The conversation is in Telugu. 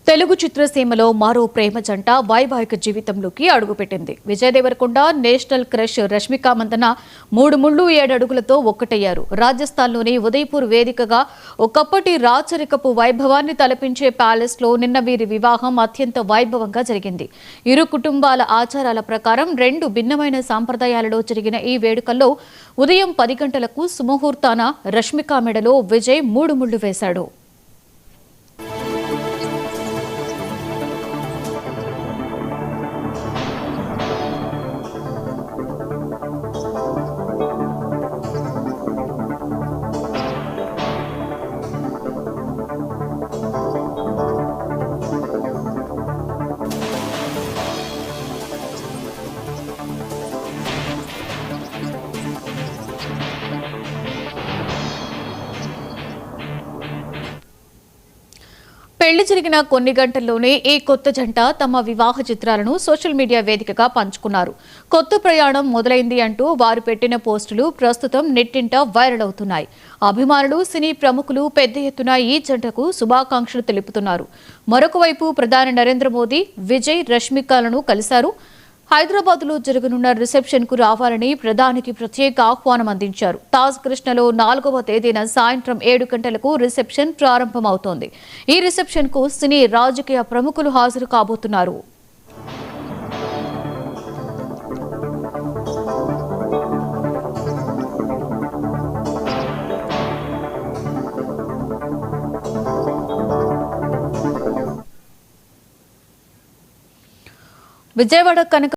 తెలుగు చిత్రసీమలో మరో ప్రేమ జంట వైవాహిక జీవితంలోకి అడుగుపెట్టింది. విజయ్ దేవరకొండ నేషనల్ క్రష్ రష్మిక మందన 3 ముళ్ళు 7 అడుగులతో ఒక్కటయ్యారు. రాజస్థాన్లోని ఉదయపూర్ వేదికగా ఒకప్పటి రాచరికపు వైభవాన్ని తలపించే ప్యాలెస్ లో నిన్న వీరి వివాహం అత్యంత వైభవంగా జరిగింది. ఇరు కుటుంబాల ఆచారాల ప్రకారం 2 భిన్నమైన సాంప్రదాయాలలో జరిగిన ఈ వేడుకల్లో ఉదయం 10 గంటలకు సుముహూర్తాన రష్మిక మెడలో విజయ్ 3 ముళ్ళు వేశాడు. పెళ్లి జరిగిన కొన్ని గంటల్లోనే ఈ కొత్త జంట తమ వివాహ చిత్రాలను సోషల్ మీడియా వేదికగా పంచుకున్నారు. కొత్త ప్రయాణం మొదలైంది అంటూ వారు పెట్టిన పోస్టులు ప్రస్తుతం నెట్టింట వైరల్ అవుతున్నాయి. అభిమానులు, సినీ ప్రముఖులు పెద్ద ఎత్తున ఈ జంటకు శుభాకాంక్షలు తెలుపుతున్నారు. మరొక వైపు ప్రధాని నరేంద్ర మోదీ విజయ్, రష్మికలను కలిశారు. హైదరాబాద్లో జరగనున్న రిసెప్షన్ కు రావాలని ప్రధానికి ప్రత్యేక ఆహ్వానం అందించారు. తాజ్ కృష్ణలో 4వ తేదీన సాయంత్రం 7 గంటలకు రిసెప్షన్ ప్రారంభమవుతోంది. ఈ రిసెప్షన్ కు సినీ, రాజకీయ ప్రముఖులు హాజరు కాబోతున్నారు. విజయవాడ కనక